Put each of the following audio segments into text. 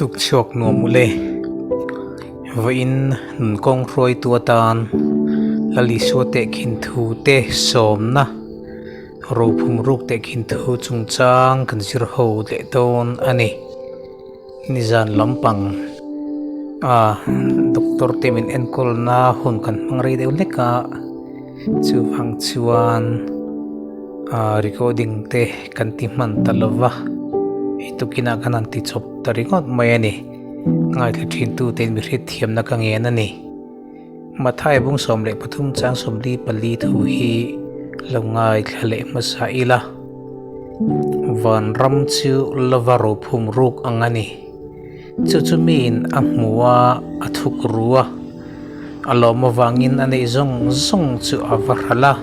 tuk chok nuam ule Vawiin nun Kawng Hruaitu tan Isua Tehkhin Thute som na Phum ruk Tehkhin thu chung chang kan zir ho le ton ani nizan lampang doktor temin enkol na hun kan mangrei deuh leka chu phang chuan recording te kan ti man talawa itukina kanan ti chop taringot mai ani ngai the thin tu ten mi hret thiam na ka nge na ni mathai bung som le pathum chang som li pali thu hi longai khale masaila van ram chu lavaro phum ruk angani chu min amua athuk ruwa aloma wangin ane zong chu avarhala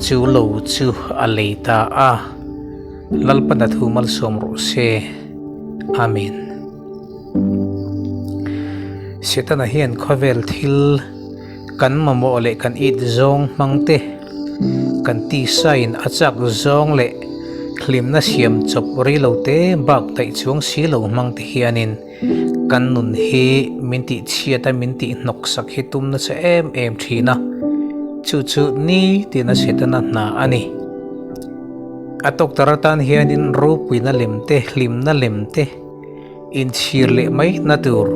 chu lo chu aleita lalpana thumal somro se amen setana hian khovel thil kan mamo le kan it zong mangte kan ti sain achak zong le khlim na siam chop ri lo te bak tai chung si lo mangte hianin kan nun hi minti chiata minti nok sak hi tum na se em thina chu ni tina setana na ani atok taratan hianin rupi na lemte hlim na lemte in chir le mai na tur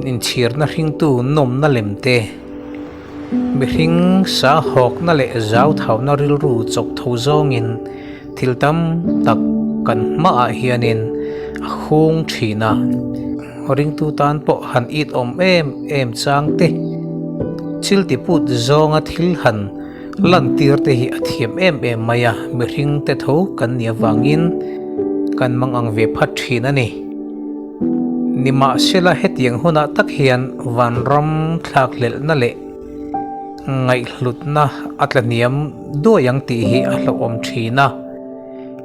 in chir na hring tu nom na lemte mi hring sa hok na le zau thau na ril ru chok tho zong in thiltam tak kan ma hianin khung thina ring tu tan po han it om em chang te chil ti put zonga thil han lan tir te hi athiam em maya mi hring te tho kan nia wangin kan mangang ve phat thina ni nima sela hetiang huna tak hian van ram thlak lel na le ngai hlut na atlaniam do yang ti hi a hlo om thina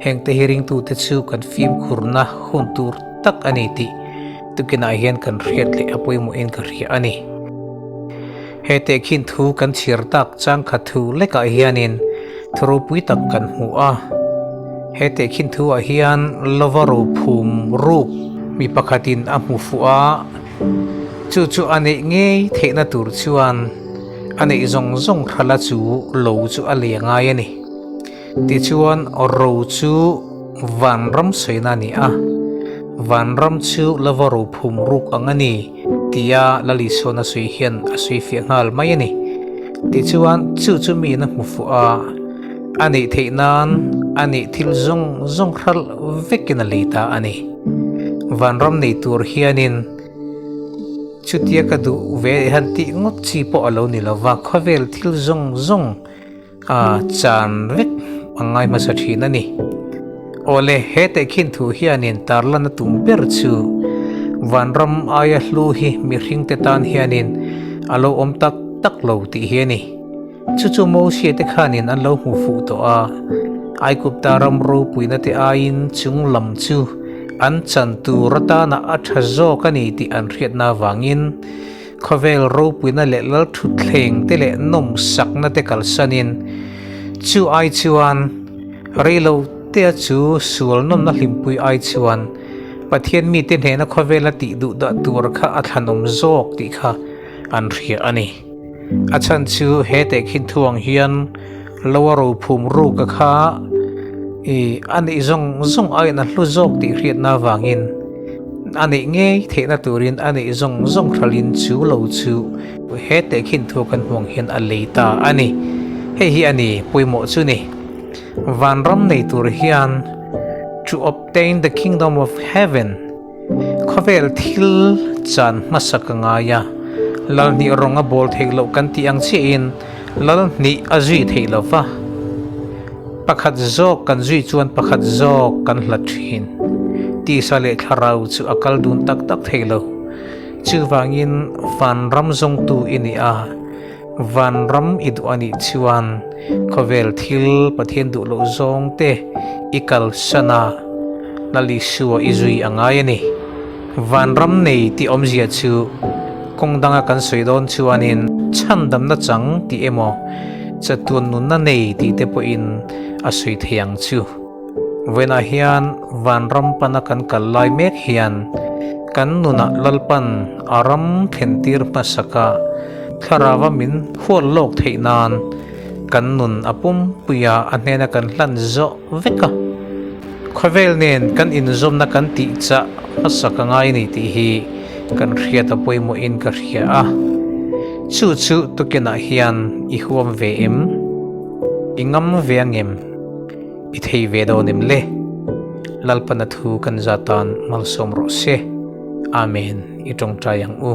heng te hiring tu te chu kan film khurna hun tur tak ani ti tukina hian kan riat le apoi mo en ka ri ani he Tehkhin thu kan chir tak chang kha thu le ka hianin thro pui tak kan hu he Tehkhin thu a hian lavaro phum ruk mi pakhatin a mu fu chu ane nge theina tur chuan ane zong khala chu lo chu a lenga yani ti chuan ro chu van ram soina ni van ram chu lavaro phum ruk angani tia lalisona sui hian a sui fi ngal mai ani ti chuan chu mi na mu fu ani theinan ani thil zong khral vekina leita ani van ram nei tur hianin chutia ka du ve han ti ngot chi po alo ni lawa khovel thil zong chan vek angai ma sa thina ni ole he Tehkhin thu hianin tarlana tumper chu van ram aya hlu hi mi hring te tan hianin alo om tak lo ti hiani chu mo sie te khanin an lo hu fu to ai kup taram ro puina te ain chung lam chu an chan tu rata na athazo kani ti an riat na wangin khovel ro puina le lal thu thleng te le nom sak na te kalsanin chu ai chuan relo te chu sul nom na hlimpui ai chuan pathian mi te hna khovela ti du da tur kha athanom zok ti kha an ria ani achan chu he Tehkhin thuang hian lawaro phum ru ka kha ani zong ai na hlu zok ti riat na wangin ani nge theina turin ani zong khralin chu lo chu he Tehkhin thu kan huang hian a leita ani hi ani poimo chu ni van ram nei tur hian to obtain the kingdom of heaven khovel thil chan masakangaya lal ni ronga bol theglo kan ti ang chi in lal ni aji theilowa pakhat zok kan zui chuan pakhat zok kan hlathin ti sale tharau chu akal dun tak thelo chu wangin van ram zong tu ini van ram idu ani chuan khovel thil pathian du lo zong te ikal sana Isua izui angayani van ram nei ti omzia chu kongdanga kan soidon chuanin chandam na chang ti emo chatun nun na nei ti te po in asui thiang chu vena hian van ram pana kan kalai mek hian kan nuna lalpan aram phentir pasaka tharawa min hual lok theinan kan nun apum puya anena kan hlan zo veka khovel nen kan inzom na kan ti cha pasaka ngai ni ti hi kan hriat apoi mo in ka hria a chu tu kena hian I huam ve em ingam ve angem I thei ve do nim le lalpan thu kan zatan malsom ro se amen itong tayang u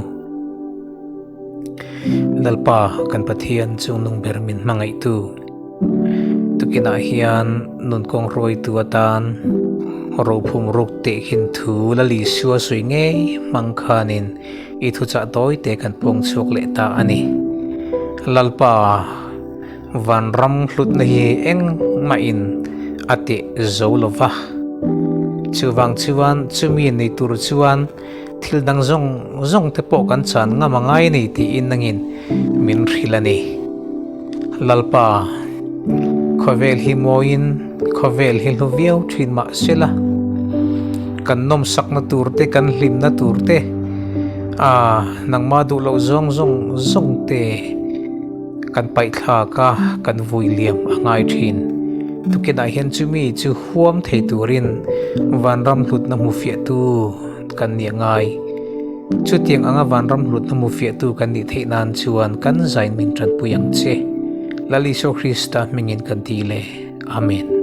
lalpa kan pathian chung nung bermin mangai tu tukina hian nun kong Hruaitu atan ro Phum ruk Tehkhin thu lali Isua sui nge mangkhanin I thu cha toy te kan pong chuk le ta ani lalpa van ram hlut na hi eng ma in ati zolova chuwang chuan chumi nei tur chuan thil dang zong te po kan chan nga mangai nei ti in nangin min hrilani lalpa khovel hi moin khovel hi hluviau thin ma sela kan nom sak na turte kan hlim na turte nang ma du lo zong te kan pai thla ka kan vui liam angai thin tukina hian chumi chu huam thei turin van ram hlut na mu fia tu kan ni ngai chu tiang anga van ram hlut na mu fia tu kan ni thei nan chuan kan zain min tran puyang che lali so Krista mingin kan ti le amen